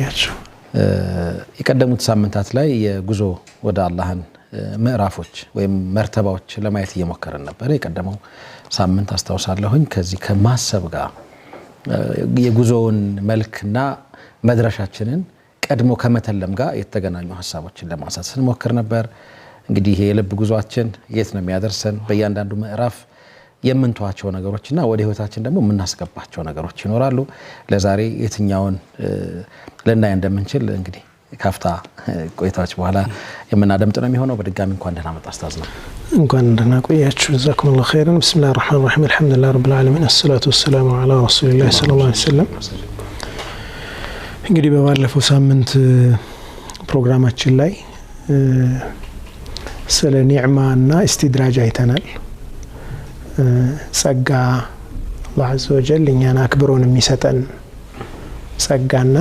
ያቆያችሁ። የቀደሙት ሳምንታት ላይ የጉዞ ወደ አላህን ምዕራፎች ወይም መርተባዎች ለማየት እየሞከረን ነበር። የቀደመው ሳምንት አስተዋውሳለሁኝ ከዚህ ከማሰብ ጋር የጉዞውን መልክና መድረሻችንን ቀድሞ ከመተለም ጋር የተገናኙ ሐሳቦችን ለማንሳት ስንሞክር ነበር። እንግዲህ የልብ ጉዟችን የት ነው የሚያደርሰን? በእያንዳንዱ ምዕራፍ የምንተዋቸው ነገሮችና ወደ ህይወታችን ደግሞ የምናስገባቸው ነገሮች ይኖራሉ። ለዛሬ የትኛውን ልናይ እንደምንችል እንግዲህ ካፍታ ቆይታዎች በኋላ የምናደምጥ ነው የሚሆነው። በድጋሚ እንኳን ደህና መጣ ኡስታዝ ነው። እንኳን ደህና ቆያችሁ። ጀዛኩሙላሁ ኸይራን። ቢስሚላሂር ረህማኒር ረሂም አልሐምዱሊላሂ ረቢል ዓለሚን አስሰላቱ ወሰላሙ ዐላ ረሱሊላህ ሰለላሁ ዐለይሂ ወሰለም። እንግዲህ በባለፈው ሳምንት ፕሮግራማችን ላይ ስለ ኒዕማና ኢስቲድራጅ አይተናል። ጸጋ አላህ ዐዘ ወጀል እኛን አክብሮን የሚሰጠን ጸጋና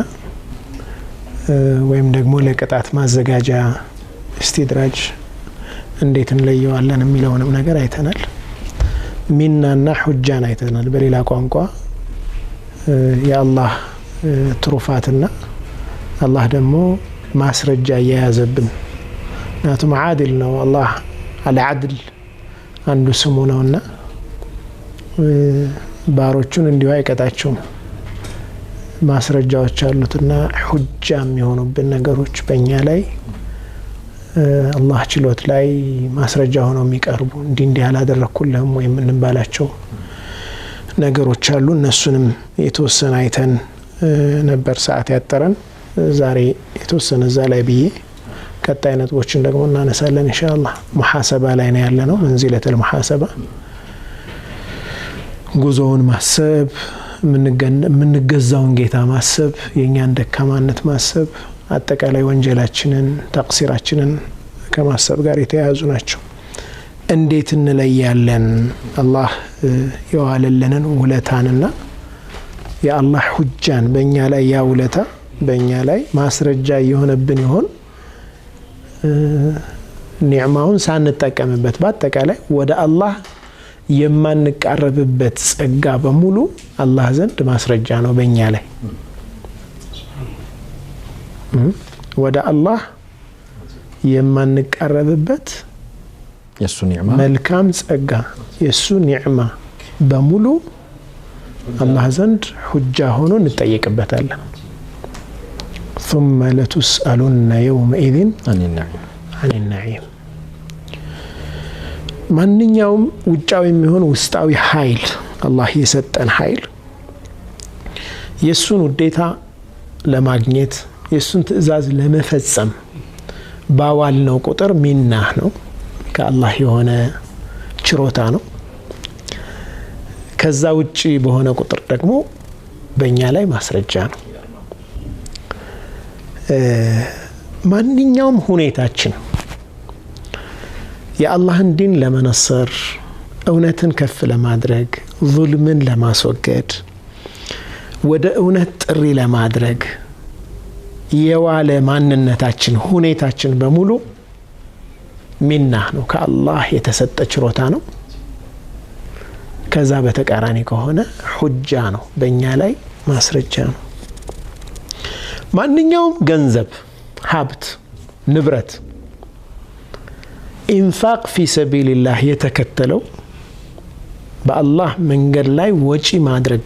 ወይም ደግሞ ለቅጣት ማዘጋጃ ኢስቲድራጅ እንዴት እንለየዋለን የሚለውንም ነገር አይተናል። ሚናና ሁጃን አይተናል። በሌላ ቋንቋ የአላህ ትሩፋትና አላህ ደግሞ ማስረጃ እየያዘብን ምክንያቱም ዓድል ነው። አላህ አልዓድል አንዱ ስሙ ነውና ባሮቹን እንዲሁ አይቀጣቸውም። ማስረጃዎች አሉትና ሁጃ የሚሆኑብን ነገሮች በእኛ ላይ አላህ ችሎት ላይ ማስረጃ ሆነው የሚቀርቡ እንዲህ ያላደረኩልህም ወይም እንባላቸው ነገሮች አሉ። እነሱንም የተወሰነ አይተን ነበር ሰዓት ያጠረን። ዛሬ የተወሰነ እዛ ላይ ብዬ ቀጣይ ነጥቦችን ደግሞ እናነሳለን ኢንሻአላህ። ሙሐሰባ ላይ ነው ያለነው። መንዚለተል ሙሐሰባ ጉዞውን ማሰብ፣ የምንገዛውን ጌታ ማሰብ፣ የእኛን ደካማነት ማሰብ፣ አጠቃላይ ወንጀላችንን ተቅሲራችንን ከማሰብ ጋር የተያያዙ ናቸው። እንዴት እንለያለን አላህ የዋለልንን ውለታንና የአላህ ሁጃን በእኛ ላይ ያ ውለታ በእኛ ላይ ማስረጃ የሆነብን ይሆን? ኒዕማውን ሳንጠቀምበት በአጠቃላይ ወደ አላህ የማንቃረብበት ጸጋ በሙሉ አላህ ዘንድ ማስረጃ ነው በእኛ ላይ። ወደ አላህ የማንቃረብበት የሱ ኒዕማ መልካም ጸጋ የሱ ኒዕማ በሙሉ አላህ ዘንድ ሁጃ ሆኖ እንጠየቅበታለን። ثم لتسألن يومئذ عن النعيم። ማንኛውም ውጫዊ የሚሆን ውስጣዊ ኃይል አላህ የሰጠን ኃይል የሱን ውዴታ ለማግኘት የሱን ትእዛዝ ለመፈጸም ባዋልነው ቁጥር ሚናህ ነው፣ ከአላህ የሆነ ችሮታ ነው። ከዛ ውጪ በሆነ ቁጥር ደግሞ በእኛ ላይ ማስረጃ ነው። ማንኛውም ሁኔታችን የአላህን ዲን ለመነሰር፣ እውነትን ከፍ ለማድረግ፣ ዙልምን ለማስወገድ፣ ወደ እውነት ጥሪ ለማድረግ የዋለ ማንነታችን ሁኔታችን በሙሉ ሚናህ ነው፣ ከአላህ የተሰጠ ችሮታ ነው። ከዛ በተቃራኒ ከሆነ ሁጃ ነው፣ በእኛ ላይ ማስረጃ ነው። ማንኛውም ገንዘብ፣ ሀብት፣ ንብረት ኢንፋቅ ፊ ሰቢልላህ የተከተለው በአላህ መንገድ ላይ ወጪ ማድረግ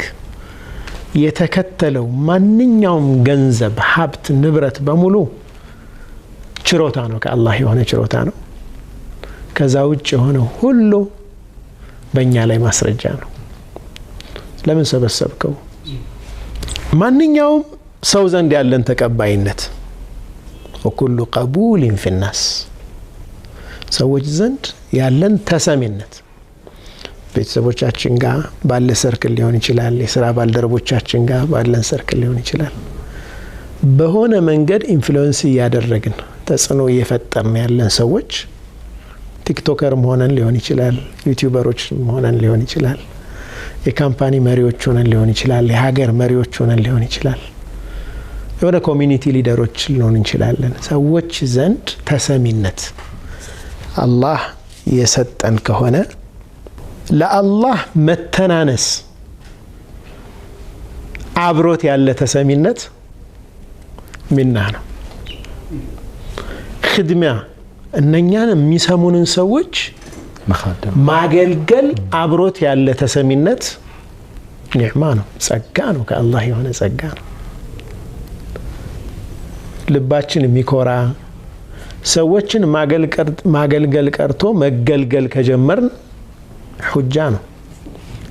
የተከተለው ማንኛውም ገንዘብ፣ ሀብት፣ ንብረት በሙሉ ችሮታ ነው፣ ከአላህ የሆነ ችሮታ ነው። ከዛ ውጭ የሆነው ሁሉ በእኛ ላይ ማስረጃ ነው። ለምን ሰበሰብከው? ማንኛውም ሰው ዘንድ ያለን ተቀባይነት ወኩሉ ቀቡልን ፊናስ ሰዎች ዘንድ ያለን ተሰሚነት ቤተሰቦቻችን ጋር ባለ ሰርክል ሊሆን ይችላል፣ የሥራ ባልደረቦቻችን ጋር ባለን ሰርክል ሊሆን ይችላል። በሆነ መንገድ ኢንፍሉዌንስ እያደረግን ተጽዕኖ እየፈጠርን ያለን ሰዎች ቲክቶከርም ሆነን ሊሆን ይችላል፣ ዩቲዩበሮችም ሆነን ሊሆን ይችላል፣ የካምፓኒ መሪዎች ሆነን ሊሆን ይችላል፣ የሀገር መሪዎች ሆነን ሊሆን ይችላል፣ የሆነ ኮሚኒቲ ሊደሮች ሊሆን እንችላለን። ሰዎች ዘንድ ተሰሚነት አላህ የሰጠን ከሆነ ለአላህ መተናነስ አብሮት ያለ ተሰሚነት ሚና ነው። ኽድሚያ እነኛን የሚሰሙንን ሰዎች ማገልገል አብሮት ያለ ተሰሚነት ኒዕማ ነው፣ ጸጋ ነው፣ ከአላህ የሆነ ጸጋ ነው። ልባችን የሚኮራ ሰዎችን ማገልገል ቀርቶ መገልገል ከጀመርን ሁጃ ነው።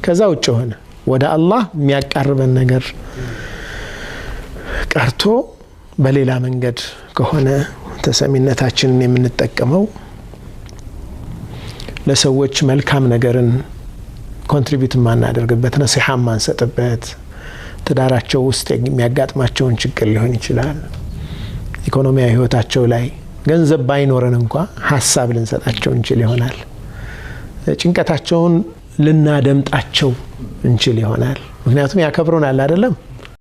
ከዛ ውጭ ሆነ ወደ አላህ የሚያቃርበን ነገር ቀርቶ በሌላ መንገድ ከሆነ ተሰሚነታችንን የምንጠቀመው ለሰዎች መልካም ነገርን ኮንትሪቢዩት ማናደርግበት፣ ነሲሃ ማንሰጥበት፣ ትዳራቸው ውስጥ የሚያጋጥማቸውን ችግር ሊሆን ይችላል፣ ኢኮኖሚያዊ ህይወታቸው ላይ ገንዘብ ባይኖረን እንኳ ሀሳብ ልንሰጣቸው እንችል ይሆናል፣ ጭንቀታቸውን ልናደምጣቸው እንችል ይሆናል። ምክንያቱም ያከብሩናል አይደለም።